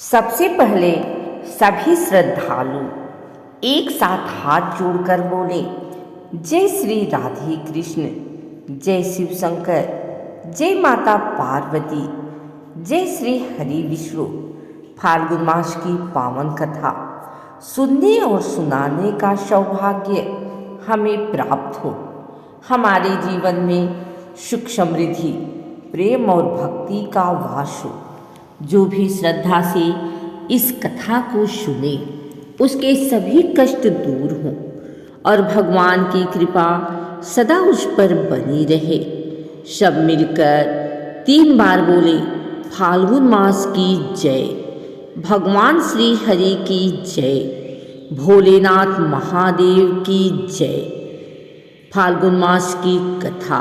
सबसे पहले सभी श्रद्धालु एक साथ हाथ जोड़कर बोले, जय श्री राधे कृष्ण, जय शिव शंकर, जय माता पार्वती, जय श्री हरि विष्णु। फाल्गुन मास की पावन कथा सुनने और सुनाने का सौभाग्य हमें प्राप्त हो। हमारे जीवन में सुख समृद्धि, प्रेम और भक्ति का वास हो। जो भी श्रद्धा से इस कथा को सुने उसके सभी कष्ट दूर हों और भगवान की कृपा सदा उस पर बनी रहे। सब मिलकर 3 बार बोले, फाल्गुन मास की जय, भगवान श्री हरि की जय, भोलेनाथ महादेव की जय। फाल्गुन मास की कथा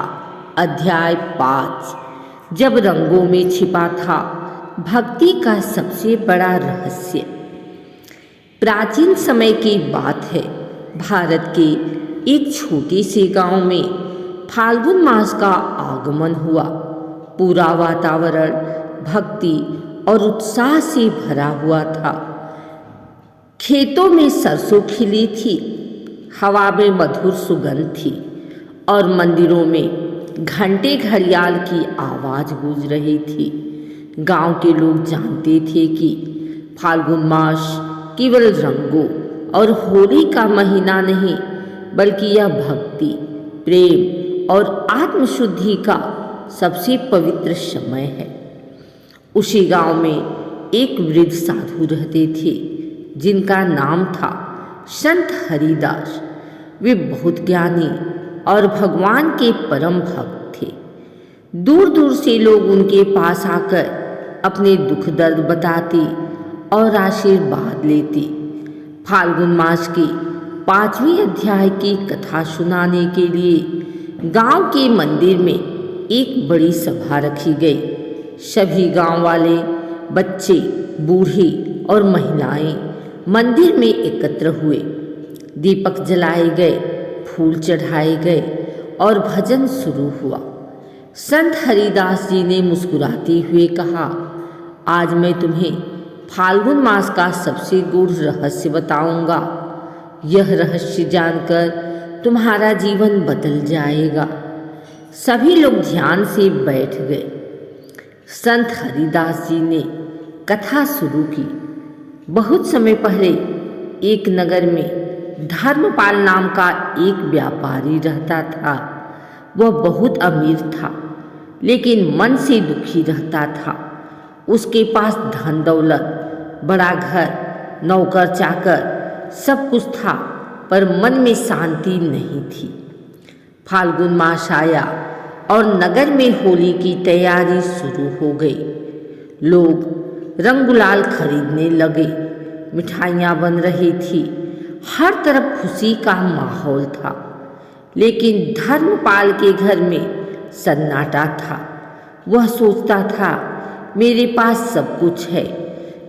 अध्याय 5। जब रंगों में छिपा था भक्ति का सबसे बड़ा रहस्य। प्राचीन समय की बात है। भारत के एक छोटे से गांव में फाल्गुन मास का आगमन हुआ। पूरा वातावरण भक्ति और उत्साह से भरा हुआ था। खेतों में सरसों खिली थी, हवा में मधुर सुगंध थी और मंदिरों में घंटे घड़ियाल की आवाज गूंज रही थी। गांव के लोग जानते थे कि फाल्गुन मास केवल रंगों और होली का महीना नहीं, बल्कि यह भक्ति, प्रेम और आत्मशुद्धि का सबसे पवित्र समय है। उसी गांव में एक वृद्ध साधु रहते थे जिनका नाम था संत हरिदास। वे बहुत ज्ञानी और भगवान के परम भक्त थे। दूर दूर से लोग उनके पास आकर अपने दुख दर्द बताते और आशीर्वाद लेते। फाल्गुन मास के 5वें अध्याय की कथा सुनाने के लिए गांव के मंदिर में एक बड़ी सभा रखी गई। सभी गांव वाले, बच्चे, बूढ़े और महिलाएं मंदिर में एकत्र हुए। दीपक जलाए गए, फूल चढ़ाए गए और भजन शुरू हुआ। संत हरिदास जी ने मुस्कुराते हुए कहा, आज मैं तुम्हें फाल्गुन मास का सबसे गूढ़ रहस्य बताऊंगा। यह रहस्य जानकर तुम्हारा जीवन बदल जाएगा। सभी लोग ध्यान से बैठ गए। संत हरिदास जी ने कथा शुरू की। बहुत समय पहले एक नगर में धर्मपाल नाम का एक व्यापारी रहता था। वह बहुत अमीर था, लेकिन मन से दुखी रहता था। उसके पास धन दौलत, बड़ा घर, नौकर चाकर सब कुछ था, पर मन में शांति नहीं थी। फाल्गुन मास आया और नगर में होली की तैयारी शुरू हो गई। लोग रंग गुलाल खरीदने लगे, मिठाइयाँ बन रही थी, हर तरफ खुशी का माहौल था। लेकिन धर्मपाल के घर में सन्नाटा था। वह सोचता था, मेरे पास सब कुछ है,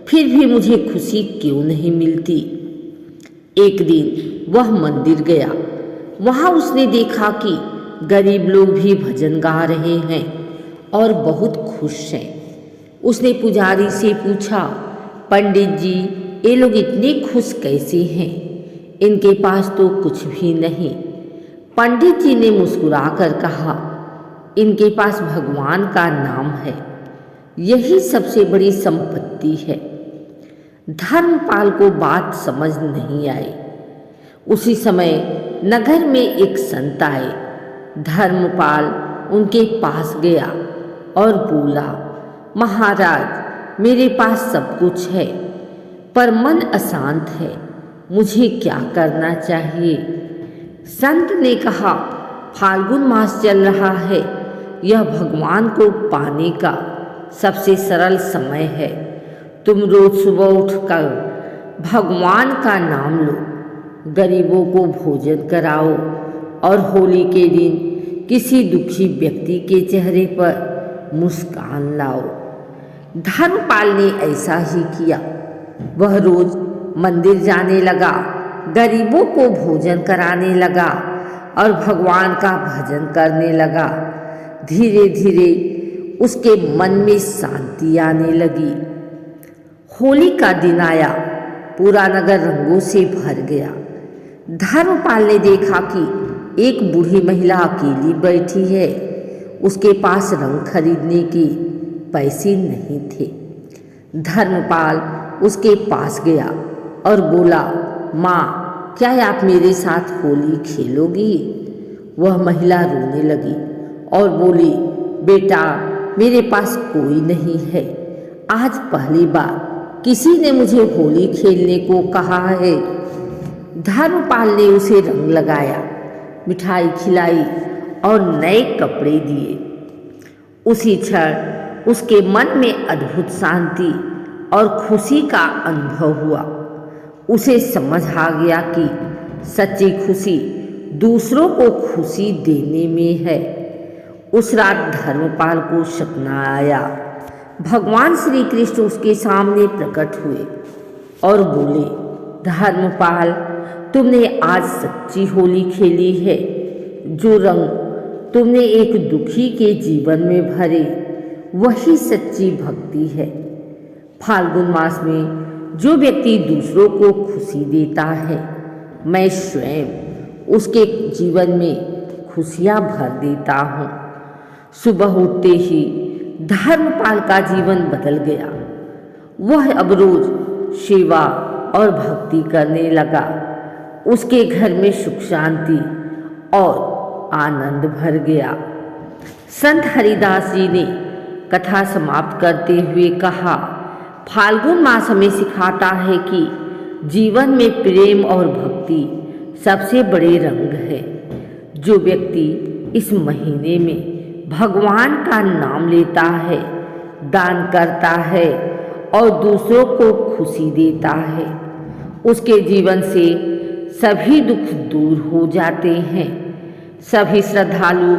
फिर भी मुझे खुशी क्यों नहीं मिलती। एक दिन वह मंदिर गया। वहाँ उसने देखा कि गरीब लोग भी भजन गा रहे हैं और बहुत खुश हैं। उसने पुजारी से पूछा, पंडित जी, ये लोग इतने खुश कैसे हैं? इनके पास तो कुछ भी नहीं। पंडित जी ने मुस्कुराकर कहा, इनके पास भगवान का नाम है, यही सबसे बड़ी संपत्ति है। धर्मपाल को बात समझ नहीं आई। उसी समय नगर में एक संत आए। धर्मपाल उनके पास गया और बोला, महाराज, मेरे पास सब कुछ है, पर मन अशांत है, मुझे क्या करना चाहिए? संत ने कहा, फाल्गुन मास चल रहा है, यह भगवान को पाने का सबसे सरल समय है। तुम रोज सुबह उठकर भगवान का नाम लो, गरीबों को भोजन कराओ और होली के दिन किसी दुखी व्यक्ति के चेहरे पर मुस्कान लाओ। धर्मपाल ने ऐसा ही किया। वह रोज मंदिर जाने लगा, गरीबों को भोजन कराने लगा और भगवान का भजन करने लगा। धीरे धीरे उसके मन में शांति आने लगी। होली का दिन आया, पूरा नगर रंगों से भर गया। धर्मपाल ने देखा कि एक बूढ़ी महिला अकेली बैठी है। उसके पास रंग खरीदने के पैसे नहीं थे। धर्मपाल उसके पास गया और बोला, माँ, क्या आप मेरे साथ होली खेलोगी? वह महिला रोने लगी और बोली, बेटा, मेरे पास कोई नहीं है। आज पहली बार किसी ने मुझे होली खेलने को कहा है। धर्मपाल ने उसे रंग लगाया, मिठाई खिलाई और नए कपड़े दिए। उसी क्षण उसके मन में अद्भुत शांति और खुशी का अनुभव हुआ। उसे समझ आ गया कि सच्ची खुशी दूसरों को खुशी देने में है। उस रात धर्मपाल को सपना आया। भगवान श्री कृष्ण उसके सामने प्रकट हुए और बोले, धर्मपाल, तुमने आज सच्ची होली खेली है। जो रंग तुमने एक दुखी के जीवन में भरे, वही सच्ची भक्ति है। फाल्गुन मास में जो व्यक्ति दूसरों को खुशी देता है, मैं स्वयं उसके जीवन में खुशियाँ भर देता हूँ। सुबह उठते ही धर्मपाल का जीवन बदल गया। वह अब रोज सेवा और भक्ति करने लगा। उसके घर में सुख शांति और आनंद भर गया। संत हरिदास जी ने कथा समाप्त करते हुए कहा, फाल्गुन मास हमें सिखाता है कि जीवन में प्रेम और भक्ति सबसे बड़े रंग है। जो व्यक्ति इस महीने में भगवान का नाम लेता है, दान करता है और दूसरों को खुशी देता है, उसके जीवन से सभी दुख दूर हो जाते हैं। सभी श्रद्धालु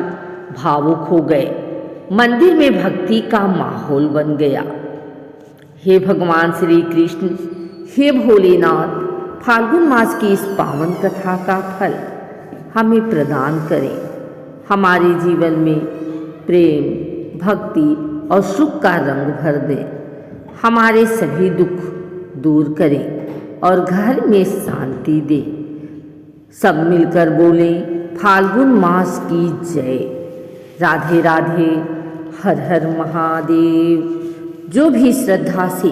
भावुक हो गए। मंदिर में भक्ति का माहौल बन गया। हे भगवान श्री कृष्ण, हे भोलेनाथ, फाल्गुन मास की इस पावन कथा का फल हमें प्रदान करें। हमारे जीवन में प्रेम, भक्ति और सुख का रंग भर दें। हमारे सभी दुख दूर करें और घर में शांति दे। सब मिलकर बोले, फाल्गुन मास की जय। राधे राधे, हर हर महादेव। जो भी श्रद्धा से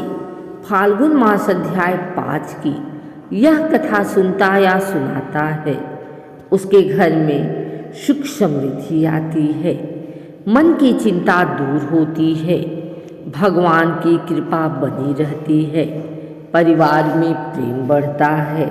फाल्गुन मास अध्याय 5 की यह कथा सुनता या सुनाता है, उसके घर में सुख समृद्धि आती है, मन की चिंता दूर होती है, भगवान की कृपा बनी रहती है, परिवार में प्रेम बढ़ता है,